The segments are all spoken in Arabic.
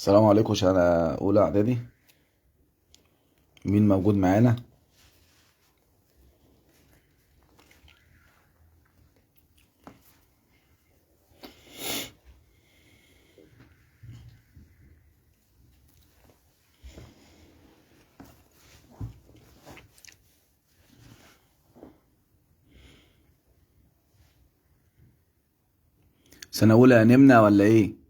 السلام عليكم. سنة أولى إعدادي. مين موجود معانا؟ سنة أولى نمنا ولا إيه؟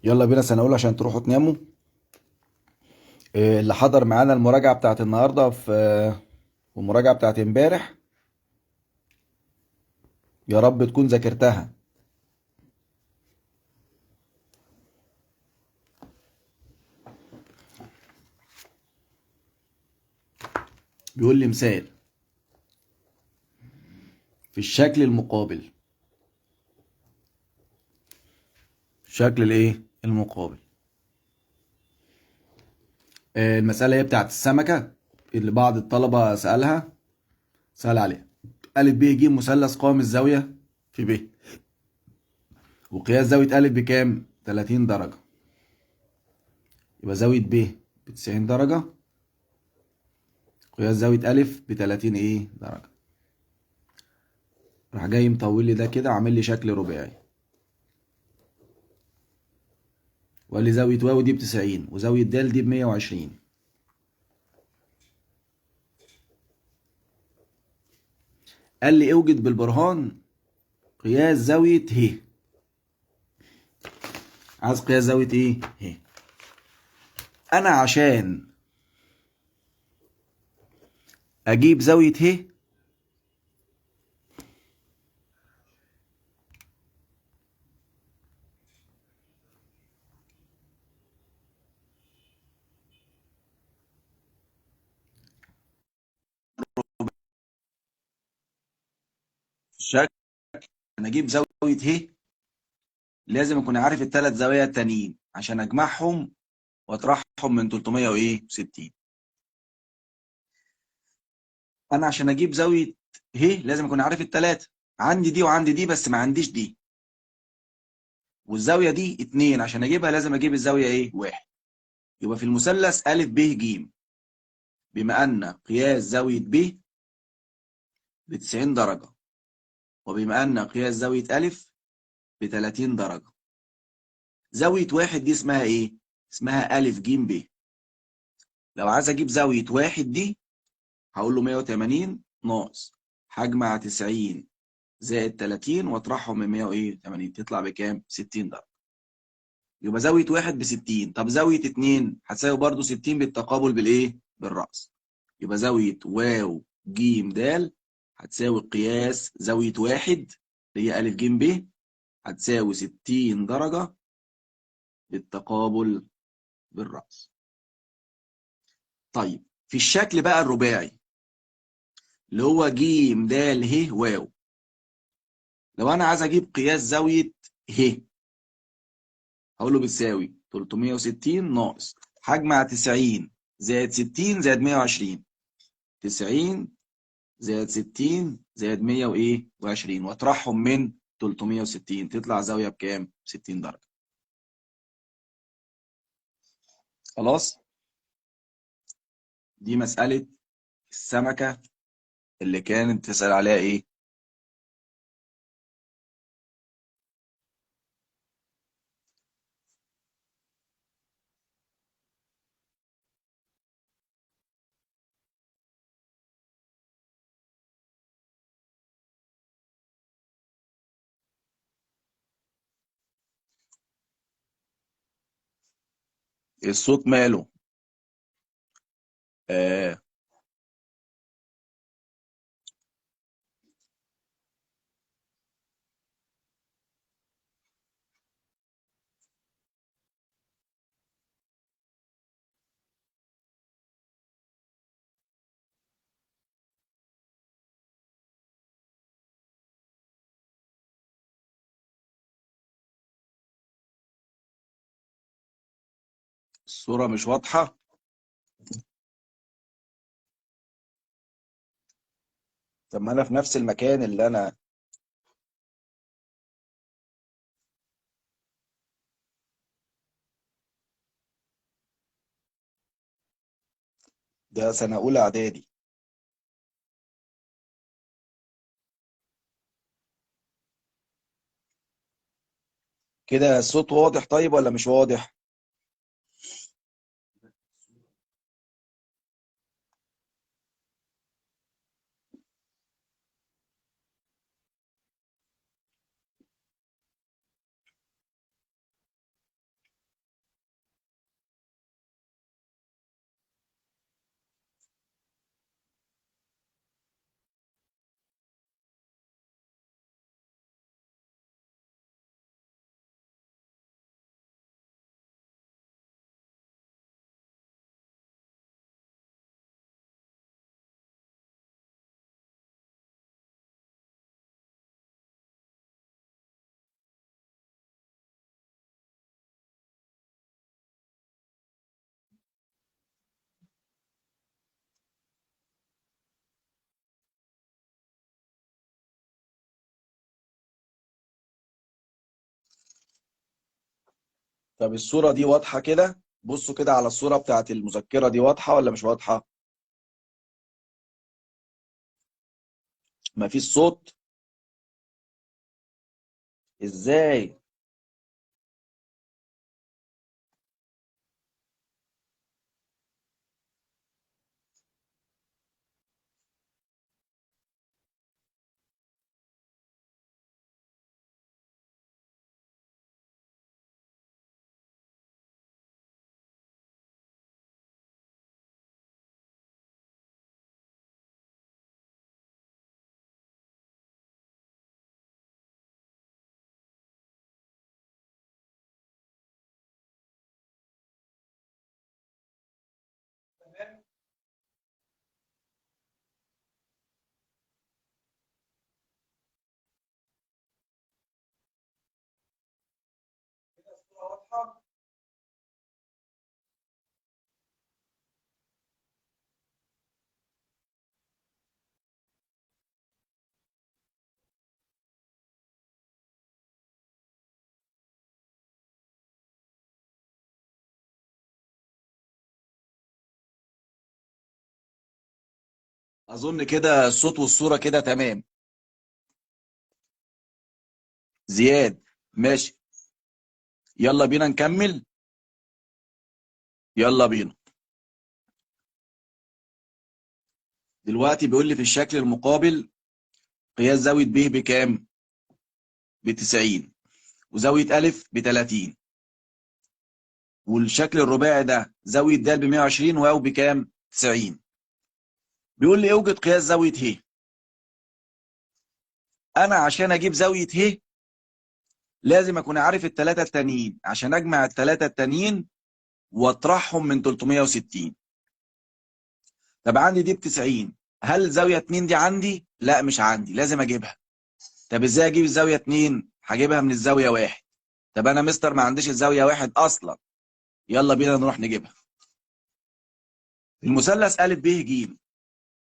يلا بينا سنة أولى عشان تروحوا تناموا. اللي حضر معانا المراجعة بتاعت النهاردة والمراجعة بتاعت امبارح، يا رب تكون ذاكرتها. بيقول لي مثال في الشكل المقابل. الشكل الإيه؟ المقابل. المسألة هي بتاعت السمكة اللي بعض الطلبة سأل عليها. ألف ب ج مثلث قائم الزاوية في ب، وقياس زاوية ألف بكام؟ 30 درجة. يبقى زاوية ب ب90 درجة، قياس زاوية ألف ب30 إيه درجة. راح جاي مطول لي ده كده وعامل لي شكل رباعي، وقال لي زاوية واو دي ب90 وزاوية د دي ب120. قال لي اوجد بالبرهان قياس زاوية ه. عايز قياس زاوية ايه؟ ه. انا عشان اجيب زاوية ه في الشكل، انا اجيب زاوية ه لازم اكون عارف الثلاث زوايا التانيين عشان اجمعهم واطرحهم من 360. انا عشان اجيب زاوية ه لازم اكون عارف الثلاثة، عندي دي وعندي دي بس ما عنديش دي، والزاوية دي 2 عشان اجيبها لازم اجيب الزاوية ايه؟ 1. يبقى في المثلث أ ب ج، بما أن قياس زاوية ب ب90 درجة، وبما أن قياس زاوية أ ب30 درجة، زاوية واحد دي اسمها إيه؟ اسمها أ ج ب. لو عايز أجيب زاوية واحد دي هقول له 180 ناقص هجمع 90 زائد 30 واطرحهم من 180 تطلع بكام؟ 60 درجة. يبقى زاوية واحد ب60. طب زاوية اتنين هتساوي برضو 60 بالتقابل بالإيه؟ بالرأس. يبقى زاوية واو ج د هتساوي قياس زاوية واحد اللي هي أ ج ب هتساوي 60 درجة بالتقابل بالرأس. طيب في الشكل بقى الرباعي اللي هو ج د ه واو، لو أنا عايز أجيب قياس زاوية ه هقول له بتساوي 360 ناقص هجمع 90 زائد 60 زائد 120، 90 زائد 60 زائد 120 واطرحهم من 360 تطلع زاوية بكام؟ 60 درجة. خلاص؟ دي مسألة السمكة اللي كانت تسأل عليها ايه؟ الصوت ماله؟ آه الصورة مش واضحة. طب ما انا في نفس المكان اللي انا. ده سنة اولى اعدادي. كده الصوت واضح طيب ولا مش واضح؟ طب الصورة دي واضحة كده؟ بصوا كده على الصورة بتاعت المذكرة دي، واضحة ولا مش واضحة؟ مفيش صوت؟ ازاي؟ اظن كده الصوت والصورة كده تمام. زياد، ماشي. يلا بينا نكمل. يلا بينا. دلوقتي بيقول لي في الشكل المقابل قياس زاوية ب بكام؟ ب 90. وزاوية أ ب 30. والشكل الرباعي ده زاوية د ب 120 واو بكام؟ 90. بيقول لي اوجد قياس زاوية ه. انا عشان اجيب زاوية ه لازم اكون عارف الثلاثة التانيين عشان اجمع الثلاثة التانيين واطرحهم من 360. طب عندي دي ب 90. هل الزاوية 2 دي عندي؟ لا مش عندي، لازم اجيبها. طب ازاي اجيب الزاوية 2؟ هجيبها من الزاوية 1. طب انا مستر ما عنديش الزاوية 1 اصلا. يلا بينا نروح نجيبها. المثلث أ ب ج.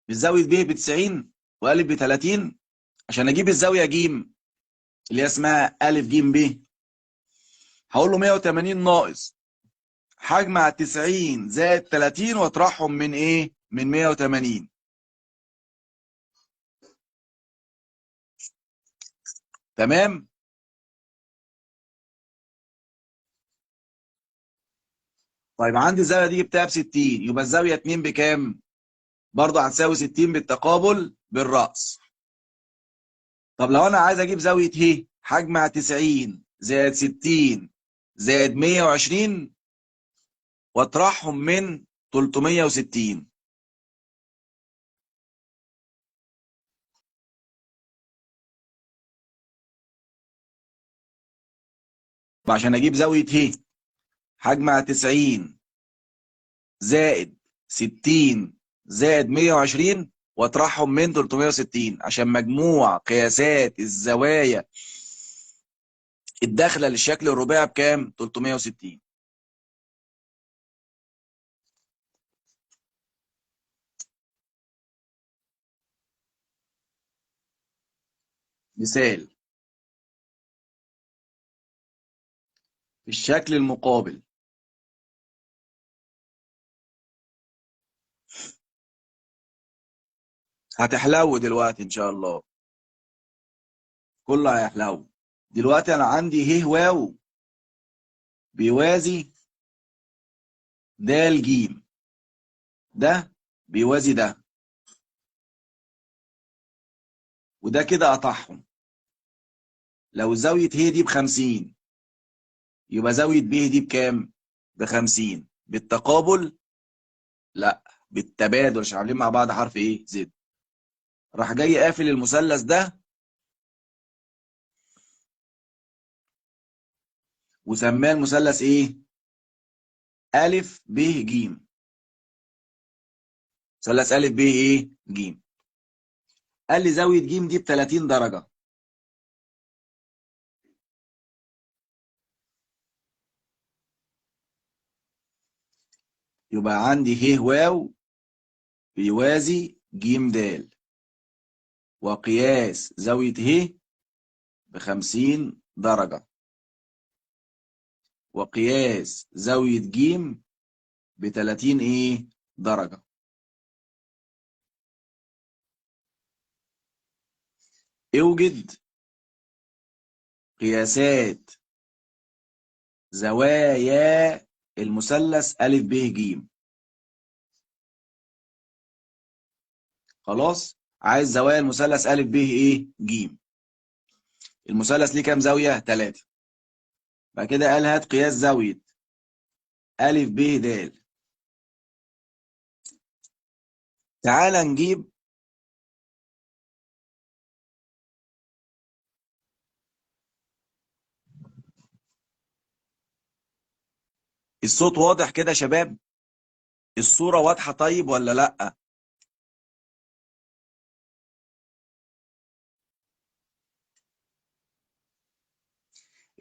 الزاوية ب ب 90 وأ ب 30. عشان اجيب الزاوية ج اللي هي اسمها أ ج ب، هقول له 180 ناقص هجمع 90 زائد 30 واطرحهم من ايه؟ من 180. تمام؟ طيب عندي الزاويه دي جبتها ب 60، يبقى الزاويه 2 بكام؟ برضه هتساوي 60 بالتقابل بالراس. طب لو انا عايز اجيب زاويه ه هجمع 90 زائد 60 زائد 120 واطرحهم من 360. وعشان اجيب زاويه ه هجمع 90 زائد 60 زائد 120 واطرحهم من 360 عشان مجموع قياسات الزوايا الداخله للشكل الرباعي بكام؟ 360. مثال في الشكل المقابل. هتحلو دلوقتي ان شاء الله، كله هيحلو. دلوقتي انا عندي ه واو بيوازي د ج، ده بيوازي ده، وده كده قطعهم. لو زاوية ه دي ب50 يبقى زاوية ب دي بكام؟ ب50 بالتقابل؟ لا، بالتبادل، عشان عاملين مع بعض حرف ايه؟ زد. راح جاي قافل المثلث ده وسماه المثلث ايه؟ ألف ب ج. مثلث ألف ب ايه؟ ج. قال لي زاوية ج دي ب 30 درجة. يبقى عندي ه واو بيوازي ج د، وقياس زاوية ه ب50 درجة، وقياس زاوية ج ب30 ايه؟ درجة. اوجد قياسات زوايا المثلث أ ب ج. خلاص، عايز زوايا المثلث أ ب ايه؟ ج. المثلث ليه كام زاوية؟ 3. بعد كده قال هات قياس زاوية أ ب د. تعال نجيب الصوت. واضح كده يا شباب؟ الصورة واضحة طيب ولا لأ؟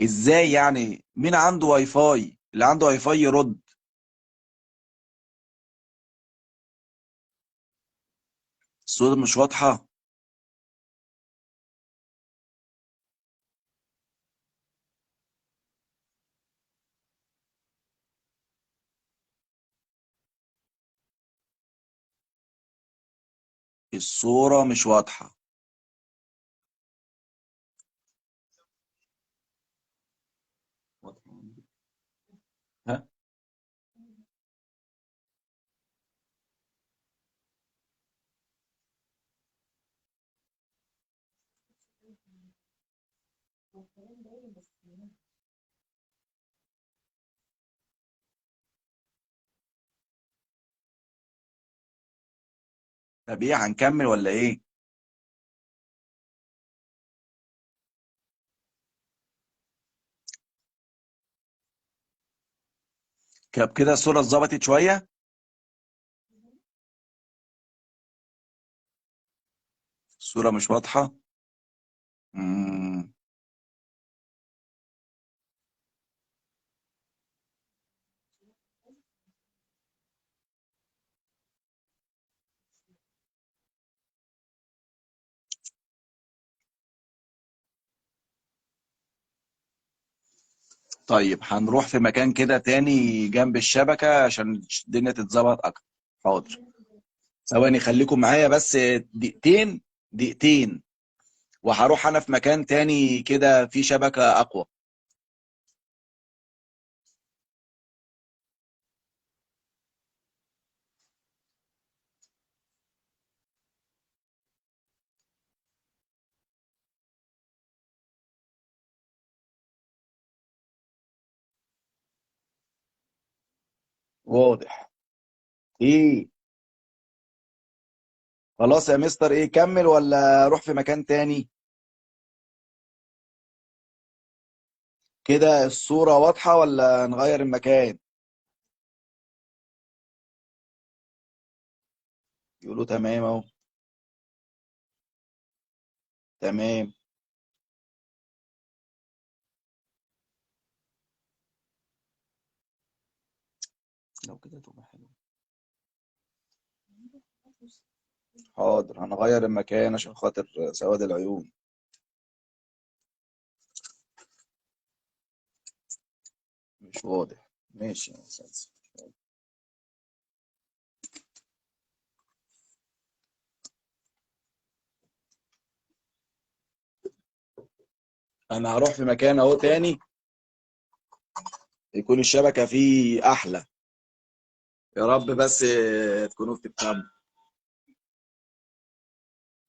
ازاي يعني؟ مين عنده واي فاي؟ اللي عنده واي فاي يرد. الصورة مش واضحة؟ الصورة مش واضحة. ها؟ طب ايه، هنكمل ولا ايه؟ كده الصورة اتظبطت شوية. الصورة مش واضحة. مم. طيب هنروح في مكان كده تاني جنب الشبكة عشان الدنيا تتظبط أكتر. حاضر. ثواني خليكم معايا بس دقيقتين، دقيقتين، وهروح أنا في مكان تاني كده في شبكة أقوى. واضح. إيه؟ خلاص يا مستر، إيه، كمل ولا أروح في مكان تاني؟ كده الصورة واضحة ولا نغير المكان؟ يقولوا تمام أهو. تمام. لو كده تبقى حلو. حاضر، هنغير المكان عشان خاطر سواد العيون. مش واضح. ماشي يا أستاذ. أنا هروح في مكان أهو تاني يكون الشبكة فيه أحلى. يا رب بس تكونوا بتفهموا.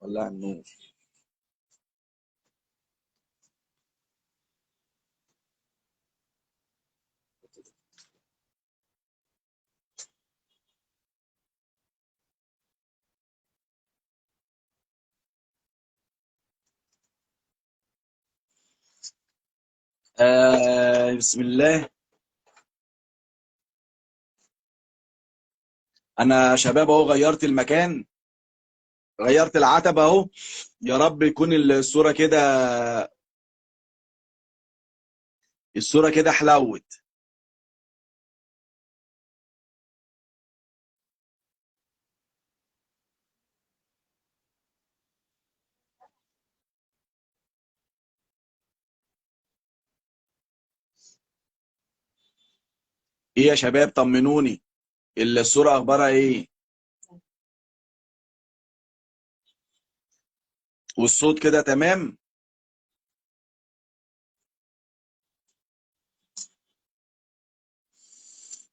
ولع النور. بسم الله. أنا شباب أهو غيرت المكان، غيرت العتبة أهو. يا رب يكون الصورة كده حلوت. إيه يا شباب طمنوني، الصورة أخبارها إيه؟ والصوت كده تمام؟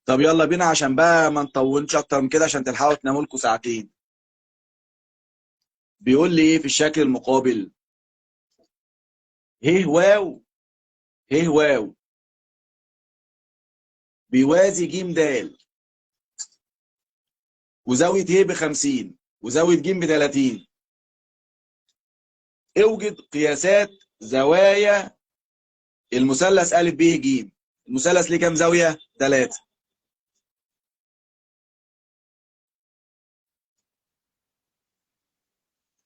طب يلا بينا عشان بقى ما نطولش أكتر من كده عشان تلحقوا تناموا لكم ساعتين. بيقول لي إيه في الشكل المقابل؟ ه واو، ه واو بيوازي ج د، وزاوية ه ب50 وزاوية ج ب30. اوجد قياسات زوايا المثلث أ ب ج. المثلث ليه كام زاوية؟ 3.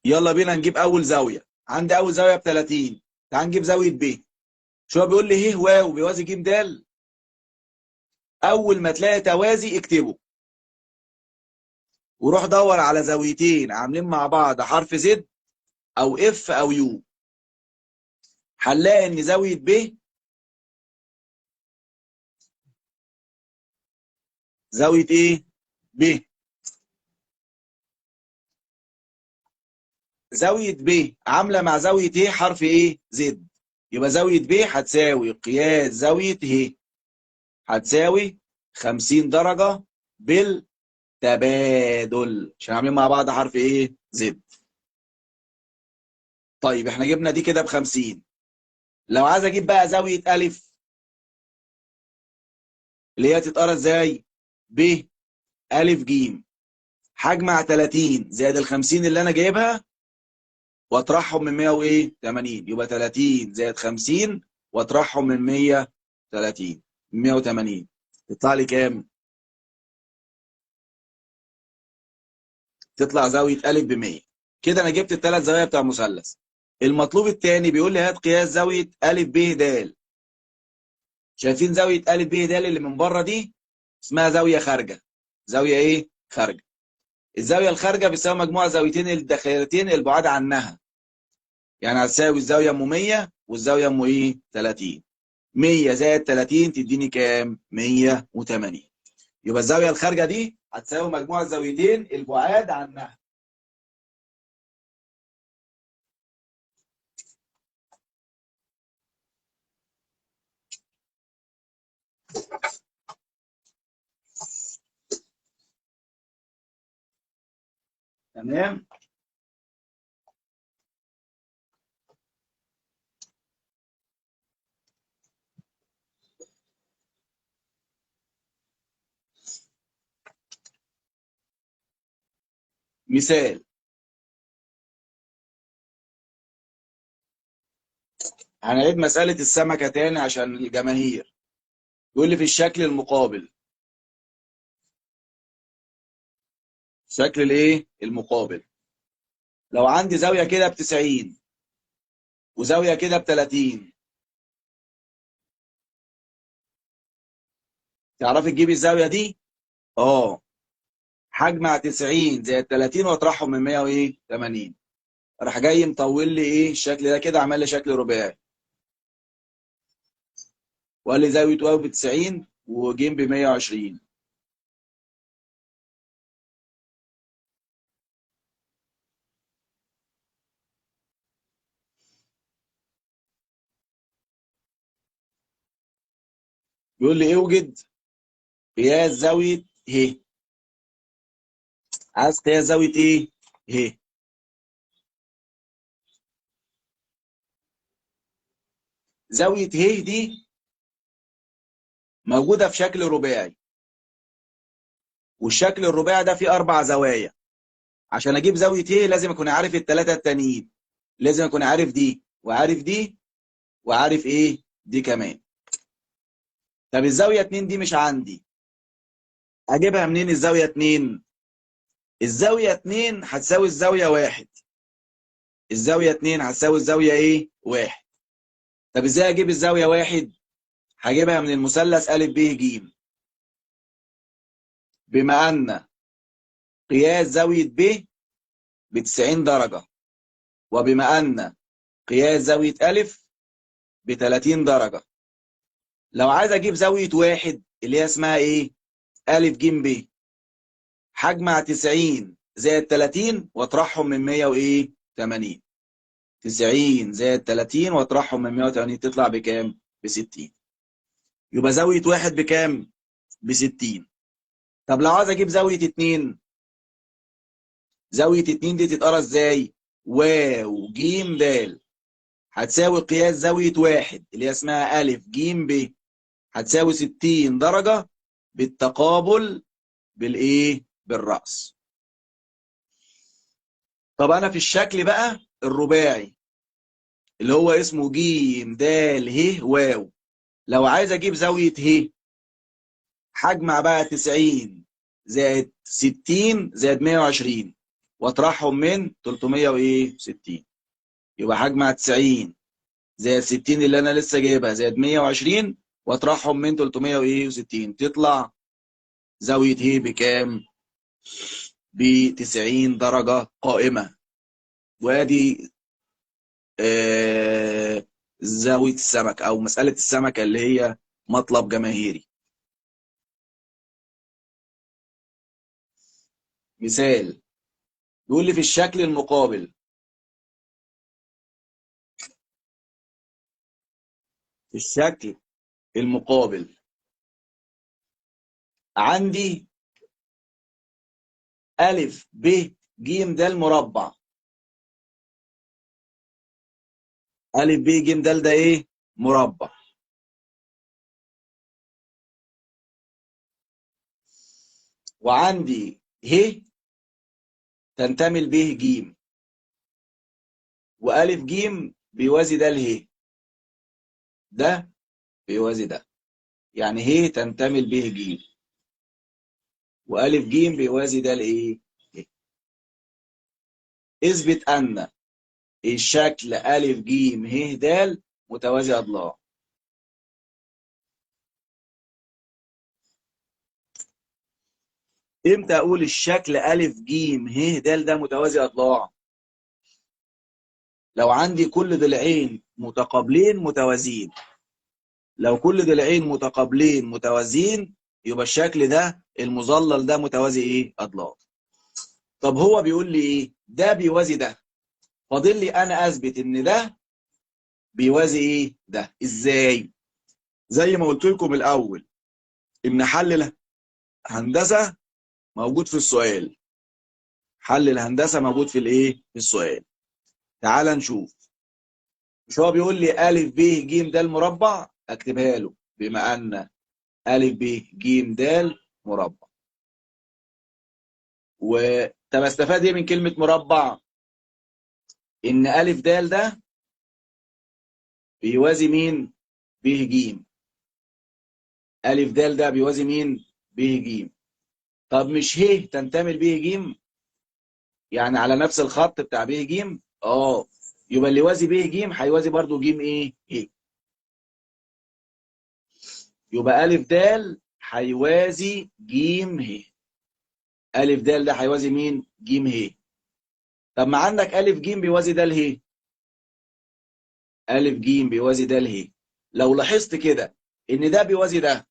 يلا بينا نجيب أول زاوية. عندي أول زاوية ب30. تعال نجيب زاوية ب. شو هو بيقول لي ه واو بيوازي ج د؟ أول ما تلاقي توازي اكتبه، وروح دور على زاويتين عاملين مع بعض حرف زد أو اف أو يو. هنلاقي إن زاوية ب، زاوية إيه؟ ب. زاوية ب عاملة مع زاوية ه حرف إيه؟ زد. يبقى زاوية ب هتساوي قياس زاوية ه، هتساوي 50 درجة بالتبادل عشان عاملين مع بعض حرف إيه؟ زد. طيب إحنا جبنا دي كده ب50. لو عايز أجيب بقى زاوية أ اللي هي تتقرا إزاي؟ ب أ ج. هجمع 30 زائد ال50 اللي أنا جايبها واطرحهم من 180. يبقى 30 زائد 50 واطرحهم من 130 180. تطلع لي كام؟ تطلع زاويه ا ب 100. كده انا جبت الثلاث زوايا بتاع المثلث. المطلوب الثاني بيقول لي هات قياس زاويه ا ب د. شايفين زاويه ا ب د اللي من بره دي؟ اسمها زاويه خارجه. زاويه ايه؟ خارجه. الزاويه الخارجه بتساوي مجموع زاويتين الداخلتين البعاد عنها. يعني هتساوي الزاويه ام 100 والزاويه ام ايه؟ 30. 100 زائد 30 تديني كام؟ 180. يبقى الزاويه الخارجه دي هتساوي مجموع الزاويتين البعاد عنها. تمام؟ مثال. هنعيد مسألة السمكة تاني عشان الجماهير. يقول لي في الشكل المقابل. شكل الايه؟ المقابل. لو عندي زاوية كده ب90 وزاوية كده ب30، تعرفي تجيبي الزاوية دي؟ اه. هجمع 90 زائد 30 واطرحهم من 180. راح جاي مطول لي ايه الشكل ده كده، عمل لي شكل رباعي. وقال لي زاوية واو ب 90 وجيم ب 120. بيقول لي اوجد قياس زاوية ه. عايز قياس زاوية ايه؟ ه. زاوية ه دي موجودة في شكل رباعي، والشكل الرباعي ده فيه 4 زوايا. عشان اجيب زاوية ه لازم اكون عارف الثلاثة التانيين، لازم اكون عارف دي وعارف دي وعارف ايه دي كمان. طب الزاوية 2 دي مش عندي، اجيبها منين الزاوية 2؟ الزاوية 2 هتساوي الزاوية 1. الزاوية 2 هتساوي الزاوية ايه؟ 1. طب ازاي اجيب الزاوية 1؟ هجيبها من المثلث أ ب ج. بما أن قياس زاوية ب 90 درجة، وبما أن قياس زاوية أ ب 30 درجة، لو عايز أجيب زاوية 1 اللي هي اسمها إيه؟ أ ج ب، هجمع 90 زائد 30 واطرحهم من 100 وإيه؟ 80. 90 زائد 30 واطرحهم من 180 تطلع بكام؟ ب 60. يبقى زاوية 1 بكام؟ ب 60. طب لو عايز أجيب زاوية 2، زاوية 2 دي تتقرا ازاي؟ واو ج د هتساوي قياس زاوية 1 اللي هي اسمها أ ج ب، هتساوي 60 درجة بالتقابل بالايه؟ بالرأس. طب انا في الشكل بقى الرباعي اللي هو اسمه ج د ه واو، لو عايز اجيب زاوية ه هجمع بقى 90 زائد 60 زائد 120 واطرحهم من 360. يبقى هجمع 90 زائد 60 اللي انا لسه جايبها زائد 120 واطرحهم من 360 تطلع زاوية ه بكام؟ ب 90 درجة قائمة. وادي زاوية السمك او مسألة السمكة اللي هي مطلب جماهيري. مثال بيقول لي في الشكل المقابل، في الشكل المقابل عندي أ ب ج د مربع. أ ب ج د ده ايه؟ مربع. وعندي ه تنتمي ل ب ج، وألف ج بيوازي ده له، ده بيوازي ده، يعني ه تنتمي ل ب ج، وألف ج بيوازي ده لإيه؟ ه. اثبت أن الشكل ألف ج ه د متوازي أضلاع. امتى أقول الشكل ألف ج ه د ده متوازي أضلاع؟ لو عندي كل ضلعين متقابلين متوازيين. لو كل ضلعين متقابلين متوازيين يبقى الشكل ده المظلل ده متوازي ايه؟ اضلاع. طب هو بيقول لي ايه؟ ده بيوازي ده، فاضل لي انا اثبت ان ده بيوازي ايه؟ ده. ازاي؟ زي ما قلت لكم الاول ان حل الهندسه موجود في السؤال. حل الهندسه موجود في الايه؟ في السؤال. تعال نشوف. مش هو بيقول لي ا ب ج د مربع؟ اكتبها له بما ان ا ب ج د مربع. طب استفاد ايه من كلمه مربع؟ ان ا د ده بيوازي مين؟ ب ج. ا د ده بيوازي مين؟ ب ج. طب مش ه تنتمي ل ب ج؟ يعني على نفس الخط بتاع ب ج. اه، يبقى اللي يوازي ب ج هيوازي برضو ج ايه؟ ه. يبقى ا د هيوازي ج ه. ا د ده هيوازي مين؟ ج ه. طب ما عندك ا ج بيوازي ده له، ا ج بيوازي ده له. لو لاحظت كده ان ده بيوازي ده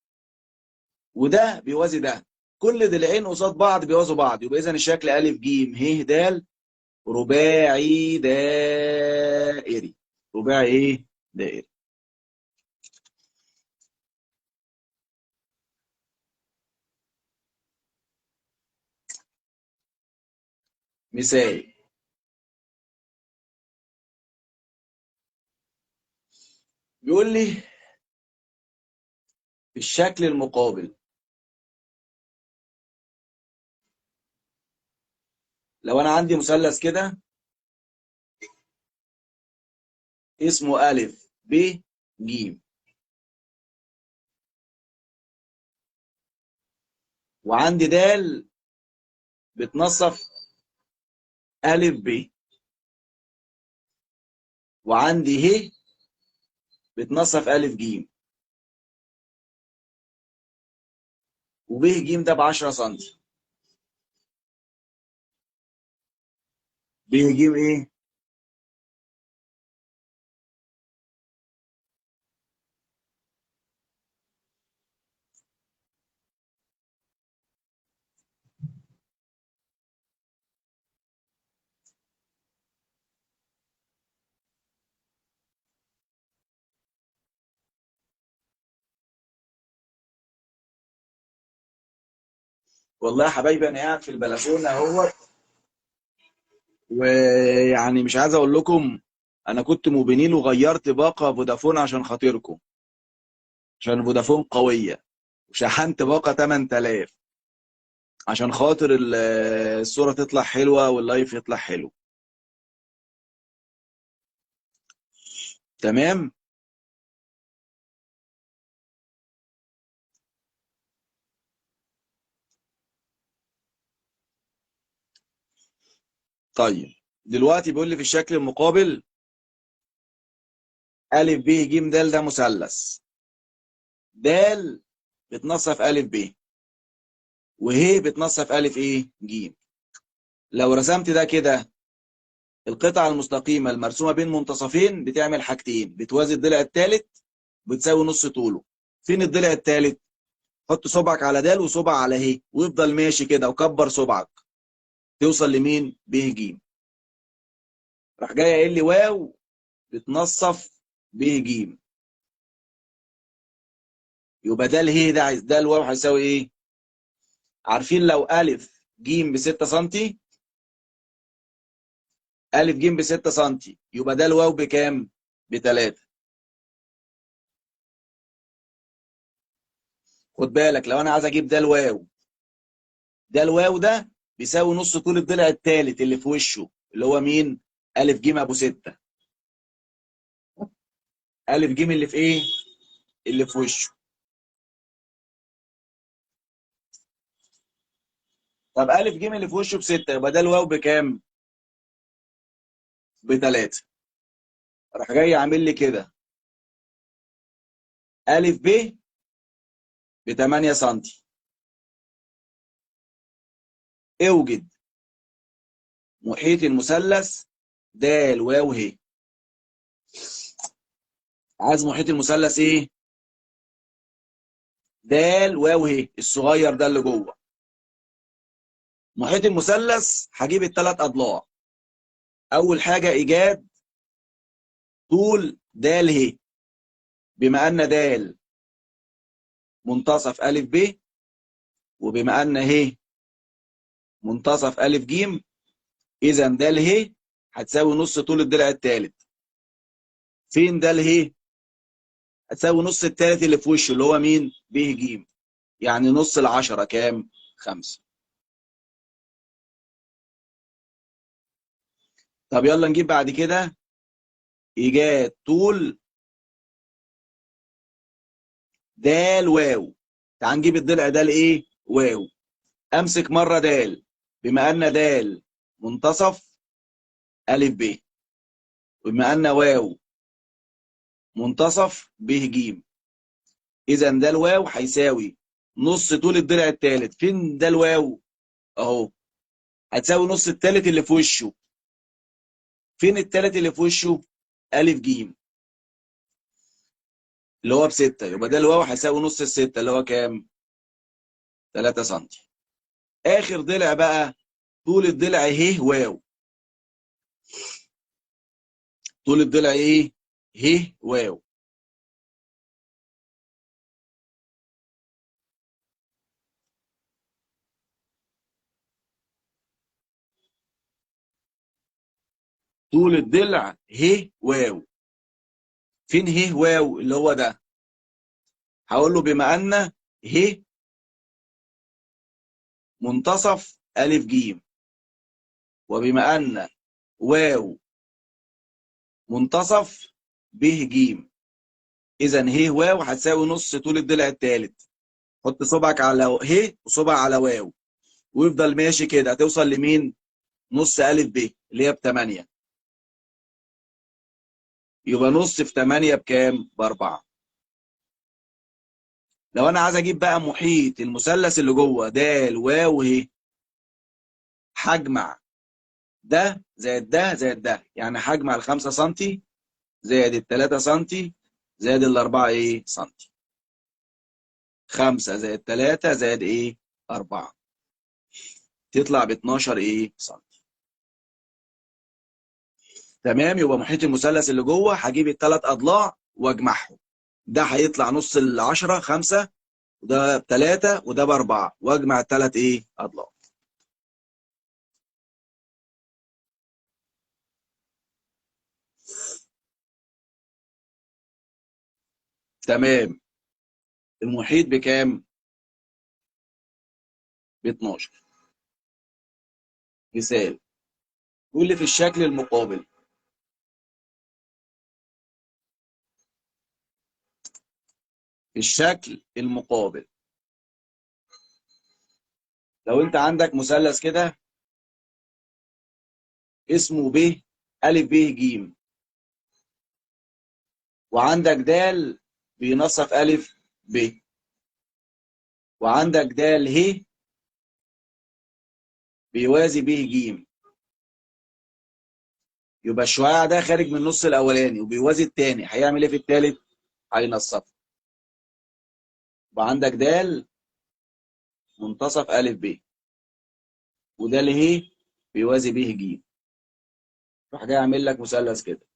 وده بيوازي ده، كل ضلعين قصاد بعض بيوازوا بعض، يبقى اذا الشكل ا ج ه د رباعي دائري. رباعي ايه؟ دائري. مثال، بيقول لي في الشكل المقابل لو انا عندي مثلث كده اسمه ا ب ج، وعندي د بتنصف ا ب، وعندي ه بتنصف ا ج، وب ج ده ب 10 سم. ب ج ايه؟ والله يا حبايبي انا قاعد في البلكونه اهوت، ويعني مش عايز اقول لكم، انا كنت موبينيل وغيرت باقه فودافون عشان خاطركم، عشان فودافون قويه، وشحنت باقه 8000 عشان خاطر الصوره تطلع حلوه واللايف يطلع حلو. تمام. طيب دلوقتي بيقول لي في الشكل المقابل ا ب ج د ده مثلث، د بتنصف ا ب، وه بتنصف ا ايه ج. لو رسمت ده كده، القطعه المستقيمه المرسومه بين منتصفين بتعمل حاجتين، بتوازي الضلع الثالث بتساوي نص طوله. فين الضلع الثالث؟ حط صبعك على د وصبع على ه وافضل ماشي كده وكبر صبعك توصل لمين؟ ب ج. راح جاي قايل لي واو بتنصف ب ج، يبقى ده اله ده عايز ده الواو هيساوي ايه؟ عارفين لو ا ج ب 6 سم، ا ج ب 6 سم يبقى ده الواو بكام؟ ب 3. خد بالك لو انا عايز اجيب ده الواو، ده الواو ده بيساوي نص طول الضلع الثالث اللي في وشه، اللي هو مين؟ ا ج ابو 6. ا ج اللي في ايه؟ اللي في وشه. طب ا ج اللي في وشه ب 6 يبقى ده الواو بكام؟ ب 3. راح جاي عامل لي كده ا ب ب 8 سم. اوجد محيط المثلث د واو ه. عايز محيط المثلث ايه؟ د واو ه الصغير ده اللي جوه. محيط المثلث هجيب الثلاث اضلاع. اول حاجه ايجاد طول د ه، بما ان د منتصف ا ب، وبما ان ه منتصف ا ج، اذا د ه هتساوي نص طول الضلع الثالث. فين د ه؟ هتساوي نص الثالث اللي في وشه اللي هو مين؟ ب ج. يعني نص ال10 كام؟ 5. طب يلا نجيب بعد كده ايجاد طول د واو. تعال نجيب الضلع ده لايه؟ واو. امسك مره د، بما ان د منتصف ا ب، وبما ان واو منتصف ب ج، اذا ده الواو هيساوي نص طول الضلع الثالث. فين ده الواو؟ اهو. هتساوي نص الثالث اللي في وشه. فين الثالث اللي في وشه؟ ا ج. اللي هو ب6، يبقى ده الواو هيساوي نص ال6 اللي هو كام؟ 3 سم. اخر ضلع بقى، طول الضلع ه واو. طول الضلع ايه؟ ه واو. طول الضلع ه واو. فين ه واو اللي هو ده؟ هقول له بما ان ه منتصف الف ج، وبما ان واو منتصف ب ج، اذا ه واو هتساوي نص طول الضلع الثالث. حط صبعك على ه وصبع على واو، ويفضل ماشي كده هتوصل لمين؟ نص الف ب اللي هي ب8. يبقى نص في 8 بكام؟ ب4. لو انا عايز اجيب بقى محيط المثلث اللي جوه د واو ه، هجمع ده زائد ده زائد ده، يعني هجمع ال5 سم زائد ال3 سم زائد ال4 ايه سم. 5 زائد 3 زائد ايه 4، تطلع ب 12 ايه سم. تمام. يبقى محيط المثلث اللي جوه هجيب الثلاث اضلاع واجمعهم. ده هيطلع نص ال10 5، وده ب3 وده ب4، واجمع الثلاث ايه اضلاع. تمام. المحيط بكام؟ ب 12. مثال، يقول لي في الشكل المقابل. في الشكل المقابل، لو انت عندك مثلث كده اسمه ب أ ب ج، وعندك د بينصف أ ب، وعندك د ه بيوازي ب ج، يبقى الشعاع ده خارج من النص الاولاني وبيوازي الثاني، هيعمل ايه في الثالث؟ هينصفه. وعندك د منتصف أ ب، وده ه بيوازي ب ج، راح جاي اعمل لك مثلث كده.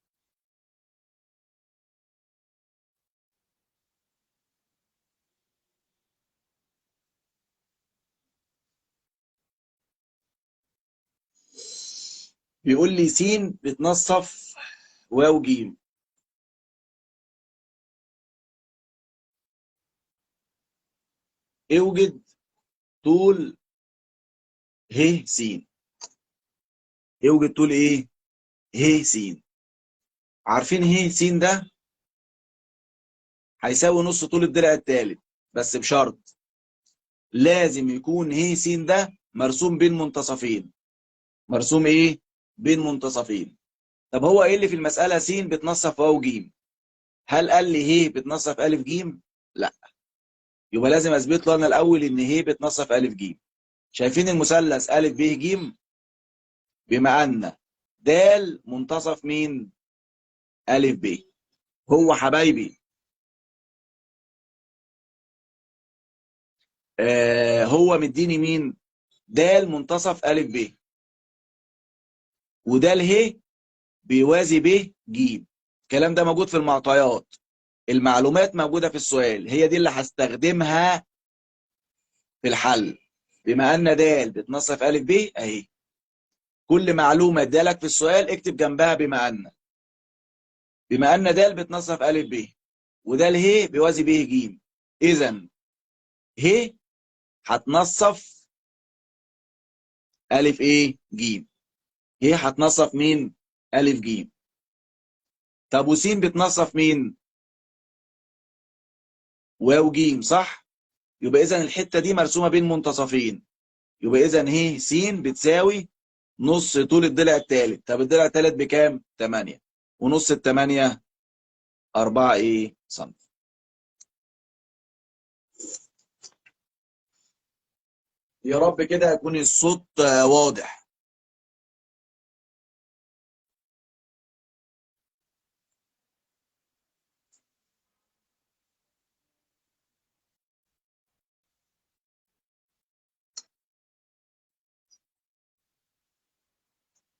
بيقول لي س بتنصف واو ج. اوجد طول ه س. اوجد طول ايه؟ ه س. عارفين ه س ده هيساوي نص طول الضلع الثالث، بس بشرط لازم يكون ه س ده مرسوم بين منتصفين. مرسوم ايه؟ بين منتصفين. طب هو ايه اللي في المسألة س بتنصف واو ج؟ هل قال لي ه بتنصف أ ج؟ لا. يبقى لازم اثبت له انا الاول ان ه بتنصف أ ج. شايفين المثلث أ ب ج؟ بما ان د منتصف مين؟ أ ب. هو حبايبي هو مديني مين؟ د منتصف أ ب، وده ه بيوازي ب ج. الكلام ده موجود في المعطيات، المعلومات موجودة في السؤال، هي دي اللي هستخدمها في الحل. بما ان د بتنصف أ ب اهي، كل معلومة ادالك في السؤال اكتب جنبها بما ان. بما ان د بتنصف أ ب، وده ه بيوازي ب ج، اذا ه هتنصف أ ايه ج. ه هتنصف مين؟ أ ج. طب وس بتنصف مين؟ واو ج، صح؟ يبقى اذا الحته دي مرسومه بين منتصفين، يبقى اذا ه س بتساوي نص طول الضلع الثالث. طب الضلع الثالث بكام؟ 8، ونص ال8 4 ايه سم. يا رب كده يكون الصوت واضح.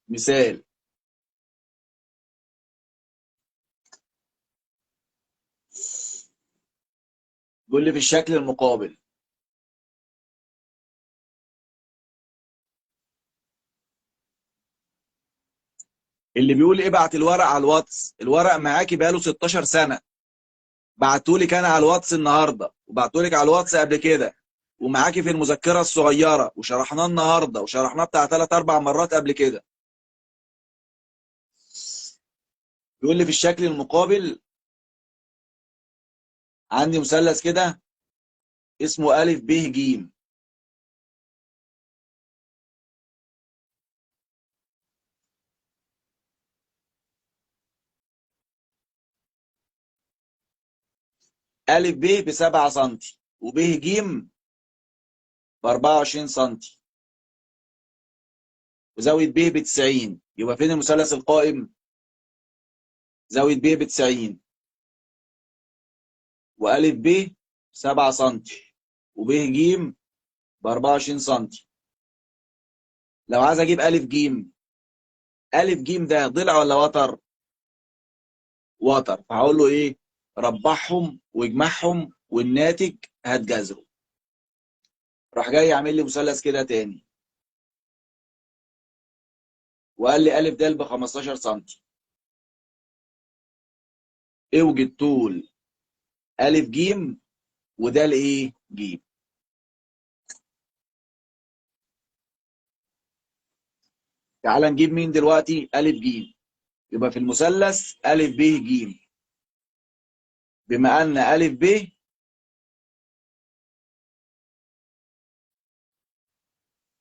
مثال. بيقول لي في الشكل المقابل اللي بيقول ابعت الورق على الواتس، الورق معاكي بقاله 16 سنة، بعتهولك انا على الواتس النهارده وبعتهولك على الواتس قبل كده، ومعاكي في المذكرة الصغيرة وشرحناه النهارده وشرحناه بتاع 3 4 مرات قبل كده. بيقول لي في الشكل المقابل عندي مثلث كده اسمه أ ب ج. أ ب 7 سم وب ج ب 24 سم وزاوية ب 90. يبقى فين المثلث القائم؟ زاوية ب 90 وأ ب 7 سم وب ج ب 24 سم. لو عايز اجيب أ ج، أ ج ده ضلع ولا وتر؟ وتر. فهقول له ايه؟ ربعهم واجمعهم والناتج هات جذره. راح جاي يعمل لي مثلث كده تاني وقال لي أ د ب 15 سم. اوجد طول أ ج وده الايه؟ ج. تعال نجيب مين دلوقتي؟ أ ج. يبقى في المثلث أ ب ج، بما ان أ ب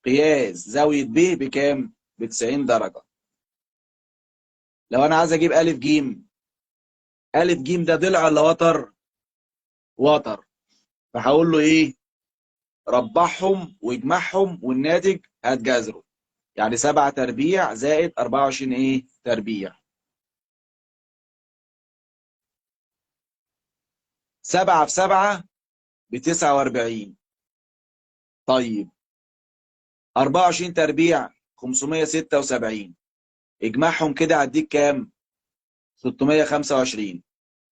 قياس زاوية ب بكام؟ ب 90 درجة. لو انا عايز اجيب أ ج، أ ج ده ضلع ولا وتر؟ وتر. فهقول له ايه؟ ربعهم واجمعهم والناتج هات جذره. يعني 7 تربيع زائد 24 ايه؟ تربيع. 7 في 7 ب 49. طيب 24 تربيع 576. اجمعهم كده هديك كام؟ 625.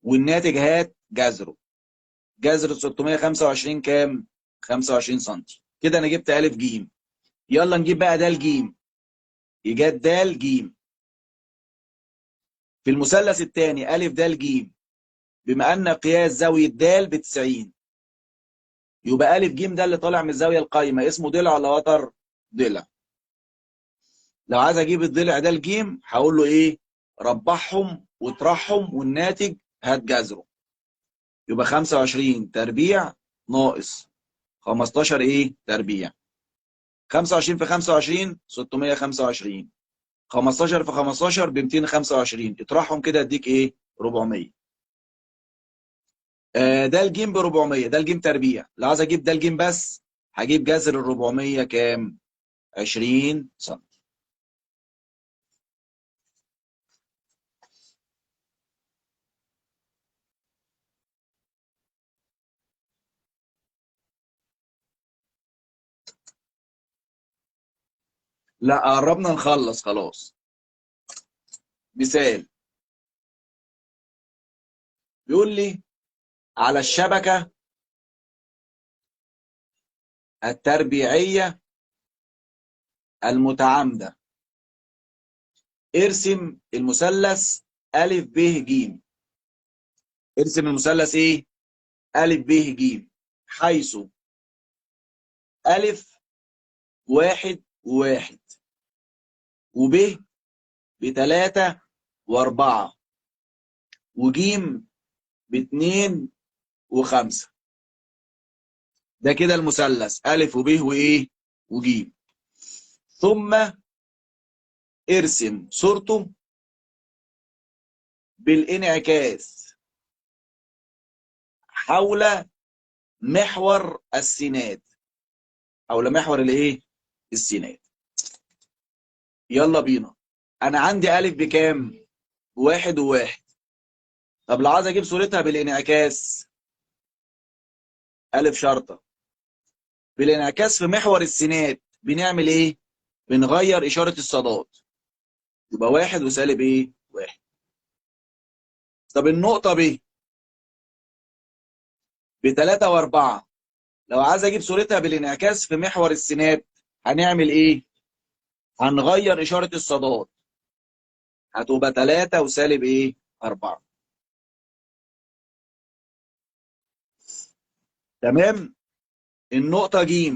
والناتج هات جذره. جذر 625 كام؟ 25 سم. كده انا جبت أ ج. يلا نجيب بقى د ج. إيجاد د ج في المثلث الثاني أ د ج، بما ان قياس زاويه د ب 90، يبقى أ ج ده اللي طالع من الزاويه القايمه اسمه ضلع ولا وتر؟ ضلع. لو عايز اجيب الضلع ده الجيم هقول له ايه؟ ربعهم واطرحهم والناتج هات جذره. يبقى 25 تربيع ناقص 15 ايه؟ تربيع. 25 في 25 625. 15 في 15 ب 225. اطرحهم كده اديك ايه؟ 400. ده الجيم ب 400، ده الجيم تربيع. لو عايز اجيب ده الجيم بس هجيب جذر ال 400 كام؟ 20 سم. لا قربنا نخلص خلاص. مثال. بيقول لي على الشبكة التربيعية المتعامدة ارسم المثلث أ ب ج. ارسم المثلث ايه؟ أ ب ج، حيث أ واحد وواحد وب بتلاتة وأربعة وج باتنين وخمسة. ده كده المثلث أ وب وإيه؟ وج. ثم ارسم صورته بالانعكاس حول محور السينات. حول محور الايه؟ السينات. يلا بينا. انا عندي أ بكام؟ واحد وواحد. طب لو عايز اجيب صورتها بالانعكاس، أ شرطة بالانعكاس في محور السينات بنعمل ايه؟ بنغير إشارة الصادات. يبقى 1 وسالب ايه؟ 1. طب النقطة ب ب3 و4 لو عايز اجيب صورتها بالانعكاس في محور السينات هنعمل ايه؟ هنغير اشارة الصادات، هتبقى 3 وسالب ايه؟ 4. تمام؟ النقطة ج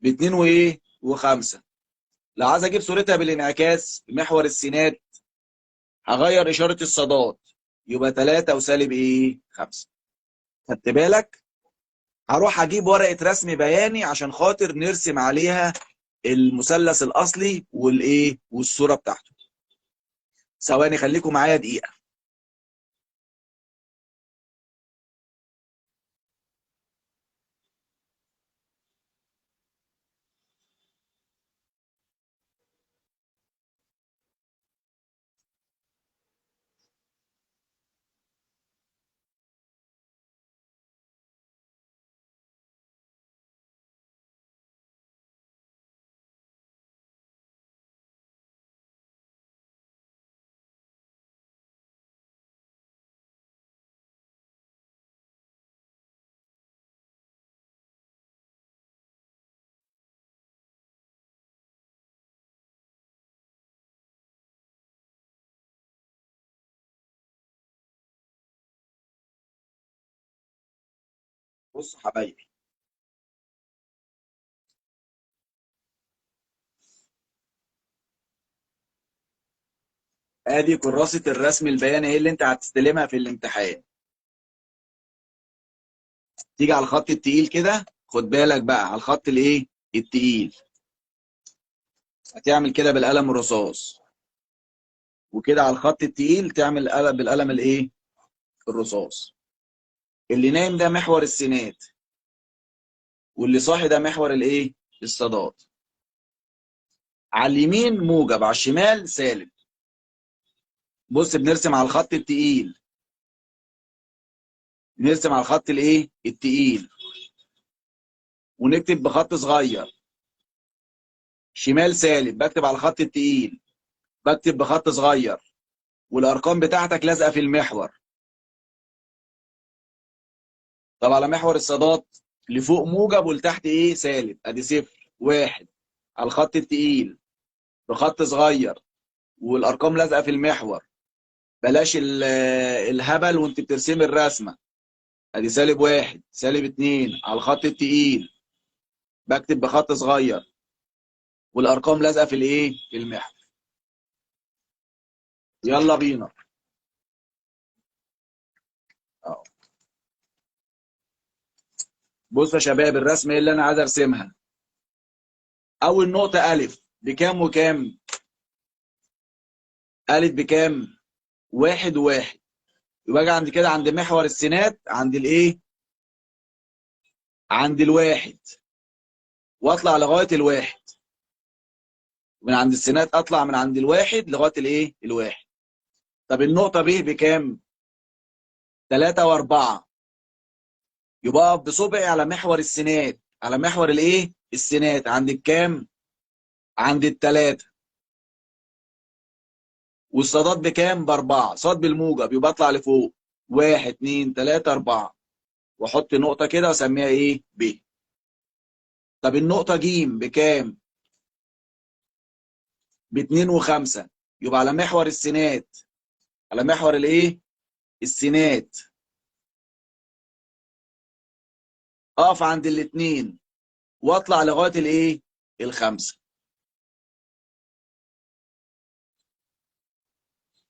ب2 وايه؟ و5 لو عايز اجيب صورتها بالانعكاس في محور السينات هغير اشارة الصادات، يبقى 3 وسالب ايه؟ 5. خدت بالك؟ هروح اجيب ورقة رسم بياني عشان خاطر نرسم عليها المثلث الاصلي والايه؟ والصورة بتاعته. ثواني خليكم معايا دقيقة. بص يا حبايبي، ادي كراسة الرسم البياني ايه اللي انت هتستلمها في الامتحان. تيجي على الخط التقيل كده، خد بالك بقى على الخط الايه؟ التقيل. هتعمل كده بالقلم الرصاص، وكده على الخط التقيل تعمل بالقلم الايه؟ الرصاص. اللي نايم ده محور السينات، واللي صاحي ده محور الايه؟ الصادات. على اليمين موجب، على الشمال سالب. بص بنرسم على الخط التقيل، نرسم على الخط الايه؟ التقيل، ونكتب بخط صغير شمال سالب، بكتب على الخط التقيل بكتب بخط صغير، والارقام بتاعتك لازقه في المحور. طب على محور الصادات لفوق موجب ولتحت ايه؟ سالب. ادي 0 1 على الخط التقيل بخط صغير، والارقام لازقه في المحور. بلاش الهبل وانت بترسمي الرسمه. ادي سالب 1 سالب 2 على الخط التقيل، بكتب بخط صغير، والارقام لازقه في الايه؟ في المحور. يلا بينا. اه بص يا شباب، الرسمه ايه اللي انا عايز ارسمها؟ اول نقطه الف بكام وكام؟ الف بكام؟ 1 و1. يبقى اجي عند كده عند محور السينات عند الايه؟ عند الواحد، واطلع لغايه الواحد. من عند السينات اطلع من عند الواحد لغايه الايه؟ الواحد. طب النقطه ب بكام؟ 3 و4. يبقى اقف بصبعي على محور السينات، على محور الايه؟ السينات عند الكام؟ عند الثلاثه. والصادات بكام؟ ب4. صاد بالموجب يبقى اطلع لفوق 1 2 3 4، واحط نقطه كده واسميها ايه؟ ب. طب النقطه ج بكام؟ ب2 و5. يبقى على محور السينات، على محور الايه؟ السينات، اقف عند الاثنين واطلع لغايه الايه؟ الخمسه.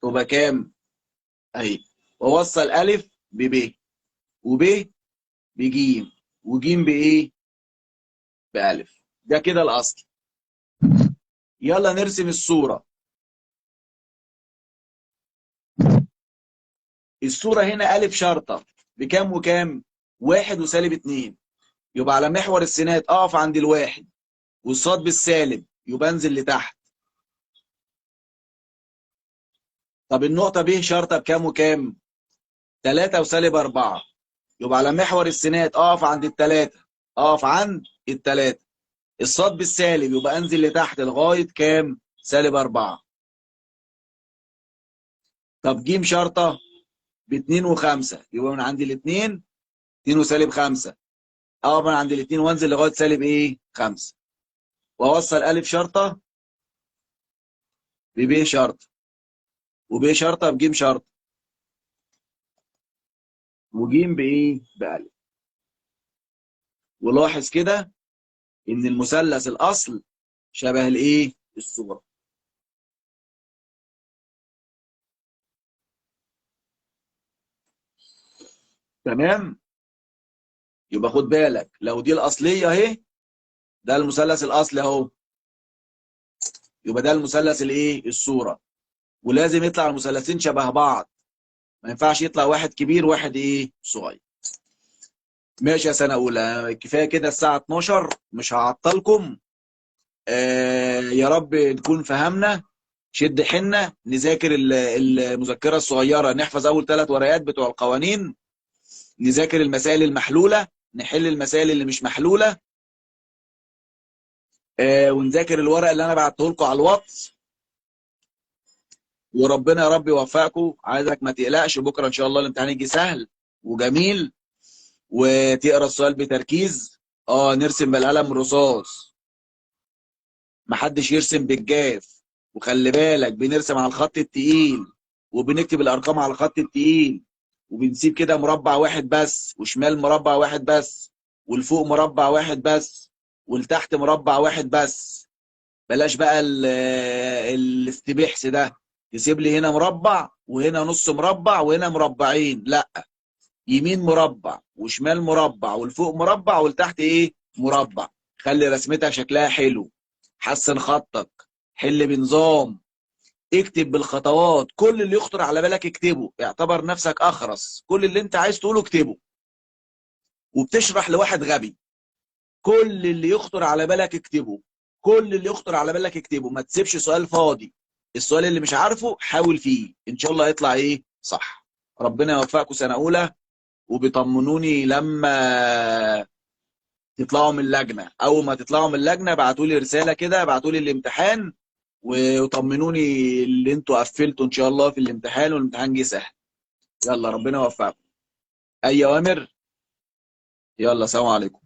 تبقى كام؟ اهي. واوصل الف بب، وب بج، وج بايه؟ بالف. ده كده الاصل. يلا نرسم الصوره. الصوره هنا الف شرطه بكام وكام؟ 1 وسالب 2. يبقى على محور السينات اقف عند الواحد، والصاد بالسالب يبقى انزل لتحت. طب النقطه ب شرطه بكام وكام؟ 3 وسالب 4. يبقى على محور السينات اقف عند الثلاثه، اقف عند الثلاثه. الصاد بالسالب يبقى انزل لتحت لغايه كام؟ -4. طب ج شرطة ب2 و5، يبقى من عند الاثنين 2 وسالب 5. أقف من عند الاثنين وانزل لغاية سالب ايه؟ 5. وأوصل أ شرطة بب شرطة، وب شرطة بج شرطة، وج بايه؟ بأ. ولاحظ كده إن المثلث الأصل شبه الايه؟ الصورة. تمام؟ يبقى خد بالك، لو دي الأصلية اهي، ده المثلث الأصلي اهو، يبقى ده المثلث الايه؟ الصورة. ولازم يطلع المثلثين شبه بعض، ما ينفعش يطلع واحد كبير واحد ايه؟ صغير. ماشي يا سنة أولى، كفاية كده الساعة 12، مش هعطلكم. يا رب نكون فهمنا. شد حنا نذاكر المذكرة الصغيرة، نحفظ أول 3 ورقات بتوع القوانين، نذاكر المسائل المحلولة، نحل المسائل اللي مش محلولة، ونذاكر الورق اللي أنا بعته لكم على الواتس. وربنا يا رب يوفقكم. عايزك ما تقلقش، بكرة إن شاء الله الامتحان يجي سهل وجميل، وتقرا السؤال بتركيز. نرسم بالقلم الرصاص، محدش يرسم بالجاف. وخلي بالك بنرسم على الخط التقيل، وبنكتب الارقام على الخط التقيل، وبنسيب كده مربع واحد بس، وشمال مربع واحد بس، والفوق مربع واحد بس، والتحت مربع واحد بس. بلاش بقى الاستبحث ده، تسيب لي هنا مربع وهنا نص مربع وهنا مربعين. لا، يمين مربع وشمال مربع والفوق مربع والتحت ايه؟ مربع. خلي رسمتك شكلها حلو، حسن خطك، حل بنظام، اكتب بالخطوات، كل اللي يخطر على بالك اكتبه، اعتبر نفسك اخرس، كل اللي انت عايز تقوله اكتبه. وبتشرح لواحد غبي، كل اللي يخطر على بالك اكتبه، كل اللي يخطر على بالك اكتبه، ما تسيبش سؤال فاضي. السؤال اللي مش عارفه حاول فيه، ان شاء الله يطلع ايه؟ صح. ربنا يوفقكم سنة أولى. وبيطمنوني لما تطلعوا من اللجنه، اول ما تطلعوا من اللجنه ابعتوا لي رساله كده، ابعتوا لي الامتحان وطمنوني اللي انتوا قفلتوا ان شاء الله في الامتحان، والامتحان جه سهل. يلا ربنا يوفقكم. اي اوامر. يلا سلام عليكم.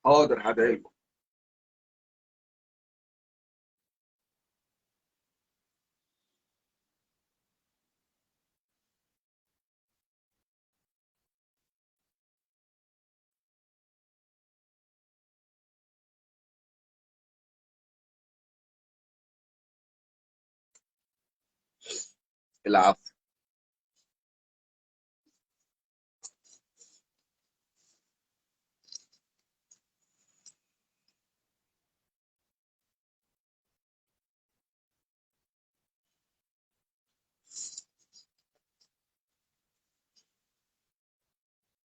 حاضر هدعيلكم. العفو.